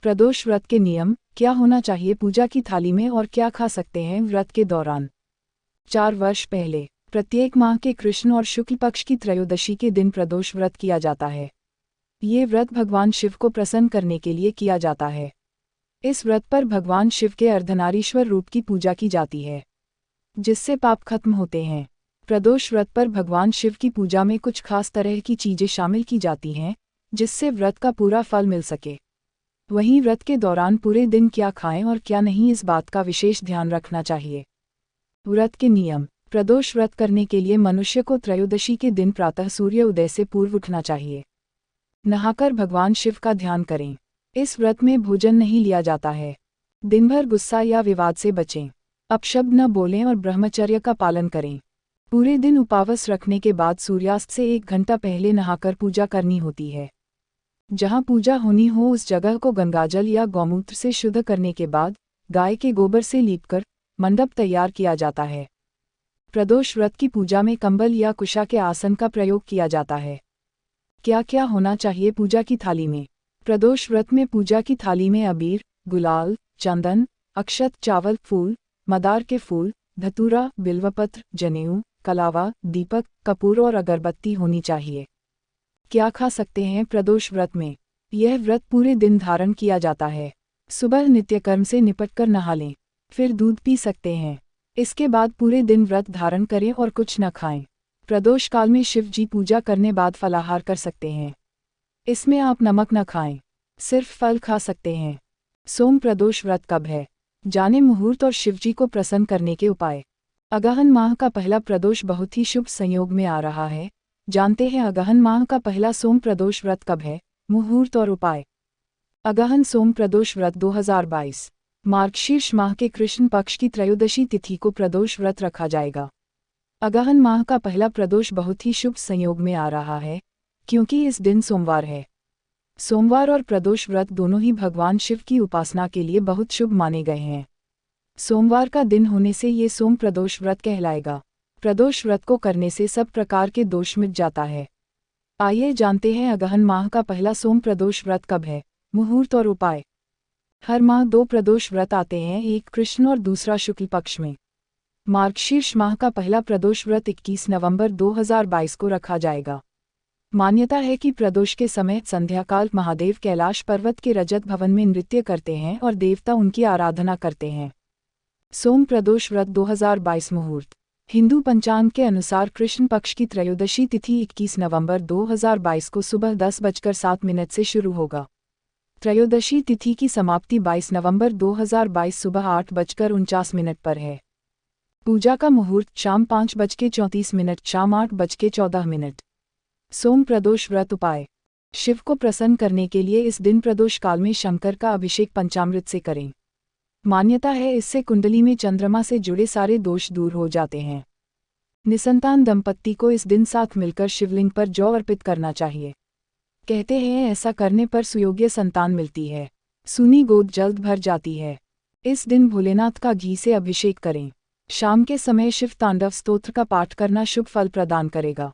प्रदोष व्रत के नियम, क्या होना चाहिए पूजा की थाली में और क्या खा सकते हैं व्रत के दौरान। 4 वर्ष पहले प्रत्येक माह के कृष्ण और शुक्ल पक्ष की त्रयोदशी के दिन प्रदोष व्रत किया जाता है। ये व्रत भगवान शिव को प्रसन्न करने के लिए किया जाता है। इस व्रत पर भगवान शिव के अर्धनारीश्वर रूप की पूजा की जाती है, जिससे पाप खत्म होते हैं। प्रदोष व्रत पर भगवान शिव की पूजा में कुछ खास तरह की चीजें शामिल की जाती हैं, जिससे व्रत का पूरा फल मिल सके। वहीं व्रत के दौरान पूरे दिन क्या खाएं और क्या नहीं, इस बात का विशेष ध्यान रखना चाहिए। व्रत के नियम। प्रदोष व्रत करने के लिए मनुष्य को त्रयोदशी के दिन प्रातः सूर्य उदय से पूर्व उठना चाहिए। नहाकर भगवान शिव का ध्यान करें। इस व्रत में भोजन नहीं लिया जाता है। दिन भर गुस्सा या विवाद से बचें। अपशब्द न बोलें और ब्रह्मचर्य का पालन करें। पूरे दिन उपवास रखने के बाद सूर्यास्त से 1 घंटा पहले नहाकर पूजा करनी होती है। जहाँ पूजा होनी हो उस जगह को गंगाजल या गौमूत्र से शुद्ध करने के बाद गाय के गोबर से लीपकर मंडप तैयार किया जाता है। प्रदोष व्रत की पूजा में कंबल या कुशा के आसन का प्रयोग किया जाता है। क्या क्या होना चाहिए पूजा की थाली में। प्रदोष व्रत में पूजा की थाली में अबीर, गुलाल, चंदन, अक्षत, चावल, फूल, मदार के फूल, धतूरा, बिल्वपत्र, जनेऊ, कलावा, दीपक, कपूर और अगरबत्ती होनी चाहिए। क्या खा सकते हैं प्रदोष व्रत में। यह व्रत पूरे दिन धारण किया जाता है। सुबह नित्यकर्म से निपटकर नहा लें, फिर दूध पी सकते हैं। इसके बाद पूरे दिन व्रत धारण करें और कुछ न खाएं। प्रदोष काल में शिव जी पूजा करने बाद फलाहार कर सकते हैं। इसमें आप नमक न खाएं, सिर्फ फल खा सकते हैं। सोम प्रदोष व्रत कब है, जाने मुहूर्त और शिवजी को प्रसन्न करने के उपाय। अगहन माह का पहला प्रदोष बहुत ही शुभ संयोग में आ रहा है। जानते हैं अगहन माह का पहला सोम प्रदोष व्रत कब है, मुहूर्त और उपाय। अगहन सोम प्रदोष व्रत 2022 मार्गशीर्ष माह के कृष्ण पक्ष की त्रयोदशी तिथि को प्रदोष व्रत रखा जाएगा। अगहन माह का पहला प्रदोष बहुत ही शुभ संयोग में आ रहा है, क्योंकि इस दिन सोमवार है। सोमवार और प्रदोष व्रत दोनों ही भगवान शिव की उपासना के लिए बहुत शुभ माने गए हैं। सोमवार का दिन होने से ये सोम प्रदोष व्रत कहलाएगा। प्रदोष व्रत को करने से सब प्रकार के दोष मिट जाता है। आइए जानते हैं अगहन माह का पहला सोम प्रदोष व्रत कब है, मुहूर्त और उपाय। हर माह 2 प्रदोष व्रत आते हैं, एक कृष्ण और दूसरा शुक्ल पक्ष में। मार्गशीर्ष माह का पहला प्रदोष व्रत 21 नवंबर 2022 को रखा जाएगा। मान्यता है कि प्रदोष के समय संध्याकाल महादेव कैलाश पर्वत के रजत भवन में नृत्य करते हैं और देवता उनकी आराधना करते हैं। सोम प्रदोष व्रत 2022 मुहूर्त। हिंदू पंचांग के अनुसार कृष्ण पक्ष की त्रयोदशी तिथि 21 नवंबर 2022 को सुबह 10:07 से शुरू होगा। त्रयोदशी तिथि की समाप्ति 22 नवंबर 2022 सुबह 8:49 पर है। पूजा का मुहूर्त शाम 5:34, शाम 8:14। सोम प्रदोष व्रत उपाय। शिव को प्रसन्न करने के लिए इस दिन प्रदोष काल में शंकर का अभिषेक पंचामृत से करें। मान्यता है इससे कुंडली में चंद्रमा से जुड़े सारे दोष दूर हो जाते हैं। निसंतान दंपत्ति को इस दिन साथ मिलकर शिवलिंग पर जौ अर्पित करना चाहिए। कहते हैं ऐसा करने पर सुयोग्य संतान मिलती है, सूनी गोद जल्द भर जाती है। इस दिन भोलेनाथ का घी से अभिषेक करें। शाम के समय शिव तांडव स्तोत्र का पाठ करना शुभ फल प्रदान करेगा।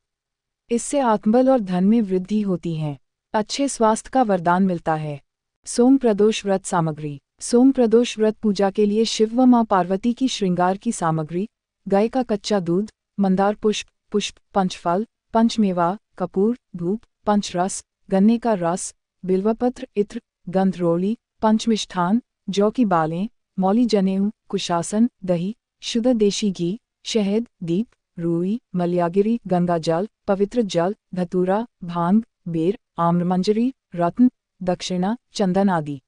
इससे आत्मबल और धन में वृद्धि होती है। अच्छे स्वास्थ्य का वरदान मिलता है। सोम प्रदोष व्रत सामग्री। सोम प्रदोष व्रत पूजा के लिए शिव व मां पार्वती की श्रृंगार की सामग्री: गाय का कच्चा दूध, मंदार पुष्प, पंचफल, पंचमेवा, कपूर, धूप, पंचरस, गन्ने का रस, बिल्वपत्र, इत्र, गंधरोली, पंचमिष्ठान, जौ की बालें, मौली, जनेऊ, कुशासन, दही, शुद्ध देशी घी, शहद, दीप, रूई, मलयागिरी, गंगा जल, पवित्र जल, धतूरा, भांग, बेर, आम्रमंजरी, रत्न, दक्षिणा, चंदन आदि।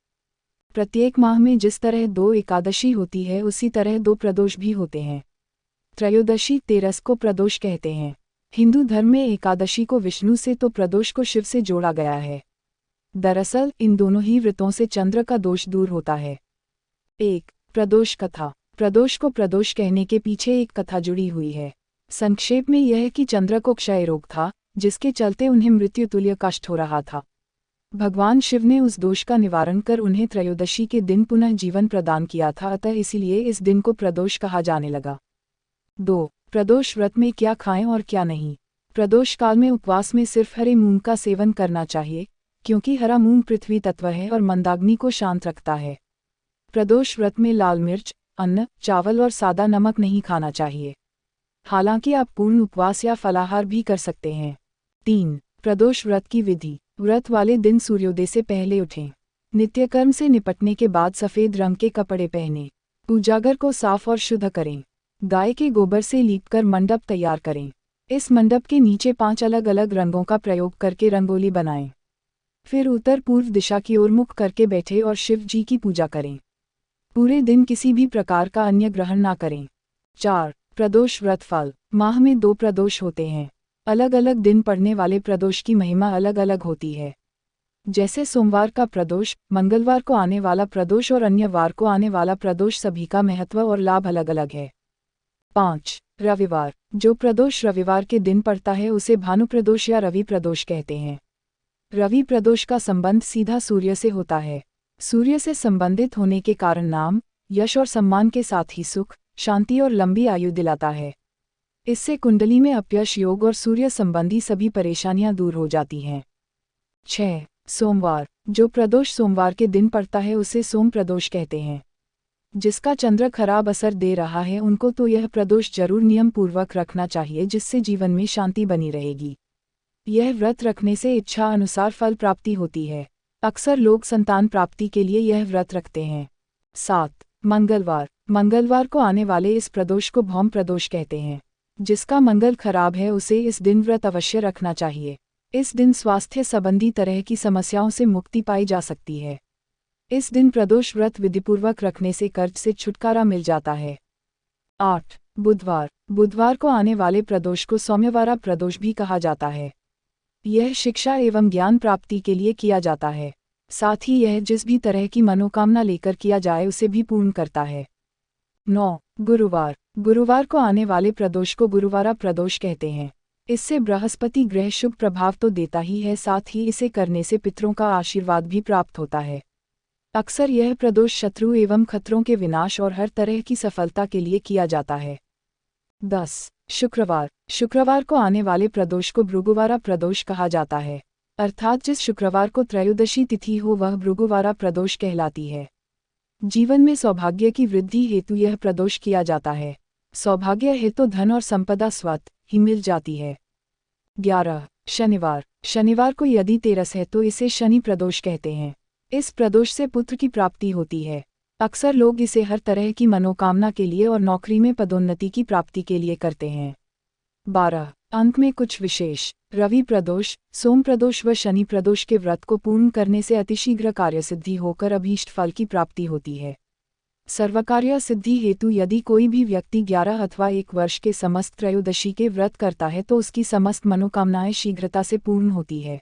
प्रत्येक माह में जिस तरह 2 एकादशी होती है उसी तरह 2 प्रदोष भी होते हैं। त्रयोदशी तेरस को प्रदोष कहते हैं। हिंदू धर्म में एकादशी को विष्णु से तो प्रदोष को शिव से जोड़ा गया है। दरअसल इन दोनों ही व्रतों से चंद्र का दोष दूर होता है। 1. प्रदोष कथा। प्रदोष को प्रदोष कहने के पीछे एक कथा जुड़ी हुई है। संक्षेप में यह कि चंद्र को क्षय रोग था, जिसके चलते उन्हें मृत्युतुल्य कष्ट हो रहा था। भगवान शिव ने उस दोष का निवारण कर उन्हें त्रयोदशी के दिन पुनः जीवन प्रदान किया था, अतः इसीलिए इस दिन को प्रदोष कहा जाने लगा। 2. प्रदोष व्रत में क्या खाएं और क्या नहीं। प्रदोष काल में उपवास में सिर्फ हरे मूंग का सेवन करना चाहिए, क्योंकि हरा मूंग पृथ्वी तत्व है और मंदाग्नि को शांत रखता है। प्रदोष व्रत में लाल मिर्च, अन्न, चावल और सादा नमक नहीं खाना चाहिए। हालांकि आप पूर्ण उपवास या फलाहार भी कर सकते हैं। 3. प्रदोष व्रत की विधि। व्रत वाले दिन सूर्योदय से पहले उठें। नित्यकर्म से निपटने के बाद सफ़ेद रंग के कपड़े पहनें। पूजाघर को साफ और शुद्ध करें। गाय के गोबर से लीपकर मंडप तैयार करें। इस मंडप के नीचे 5 अलग अलग रंगों का प्रयोग करके रंगोली बनाएं। फिर उत्तर पूर्व दिशा की ओर मुख करके बैठे और शिव जी की पूजा करें। पूरे दिन किसी भी प्रकार का अन्य ग्रहण ना करें। 4. प्रदोष व्रत फल। माह में 2 प्रदोष होते हैं। अलग अलग दिन पड़ने वाले प्रदोष की महिमा अलग अलग होती है। जैसे सोमवार का प्रदोष, मंगलवार को आने वाला प्रदोष और अन्य वार को आने वाला प्रदोष, सभी का महत्व और लाभ अलग अलग है। 5. रविवार। जो प्रदोष रविवार के दिन पड़ता है उसे भानु प्रदोष या रवि प्रदोष कहते हैं। रवि प्रदोष का संबंध सीधा सूर्य से होता है। सूर्य से संबंधित होने के कारण नाम, यश और सम्मान के साथ ही सुख, शांति और लंबी आयु दिलाता है। इससे कुंडली में अपयश योग और सूर्य संबंधी सभी परेशानियां दूर हो जाती हैं। 6. सोमवार। जो प्रदोष सोमवार के दिन पड़ता है उसे सोम प्रदोष कहते हैं। जिसका चंद्र खराब असर दे रहा है उनको तो यह प्रदोष जरूर नियम पूर्वक रखना चाहिए, जिससे जीवन में शांति बनी रहेगी। यह व्रत रखने से इच्छा अनुसार फल प्राप्ति होती है। अक्सर लोग संतान प्राप्ति के लिए यह व्रत रखते हैं। 7. मंगलवार। मंगलवार को आने वाले इस प्रदोष को भौम प्रदोष कहते हैं। जिसका मंगल खराब है उसे इस दिन व्रत अवश्य रखना चाहिए। इस दिन स्वास्थ्य संबंधी तरह की समस्याओं से मुक्ति पाई जा सकती है। इस दिन प्रदोष व्रत विधिपूर्वक रखने से कर्ज से छुटकारा मिल जाता है। 8. बुधवार। बुधवार को आने वाले प्रदोष को सौम्यवारा प्रदोष भी कहा जाता है। यह शिक्षा एवं ज्ञान प्राप्ति के लिए किया जाता है। साथ ही यह जिस भी तरह की मनोकामना लेकर किया जाए उसे भी पूर्ण करता है। 9. गुरुवार। गुरुवार को आने वाले प्रदोष को गुरुवारा प्रदोष कहते हैं। इससे बृहस्पति ग्रह शुभ प्रभाव तो देता ही है, साथ ही इसे करने से पितरों का आशीर्वाद भी प्राप्त होता है। अक्सर यह प्रदोष शत्रु एवं खतरों के विनाश और हर तरह की सफलता के लिए किया जाता है। 10. शुक्रवार। शुक्रवार को आने वाले प्रदोष को भृगुवारा प्रदोष कहा जाता है। अर्थात जिस शुक्रवार को त्रयोदशी तिथि हो वह भृगुवारा प्रदोष कहलाती है। जीवन में सौभाग्य की वृद्धि हेतु यह प्रदोष किया जाता है। सौभाग्य हेतु धन और संपदा स्वतः ही मिल जाती है। 11. शनिवार। शनिवार को यदि तेरस है तो इसे शनि प्रदोष कहते हैं। इस प्रदोष से पुत्र की प्राप्ति होती है। अक्सर लोग इसे हर तरह की मनोकामना के लिए और नौकरी में पदोन्नति की प्राप्ति के लिए करते हैं। 12. अंक में कुछ विशेष। रवि प्रदोष, सोम प्रदोष व शनि प्रदोष के व्रत को पूर्ण करने से अतिशीघ्र कार्यसिद्धि होकर अभीष्ट फल की प्राप्ति होती है। सर्वकार्य सिद्धि हेतु यदि कोई भी व्यक्ति 11 अथवा 1 वर्ष के समस्त त्रयोदशी के व्रत करता है तो उसकी समस्त मनोकामनाएं शीघ्रता से पूर्ण होती है।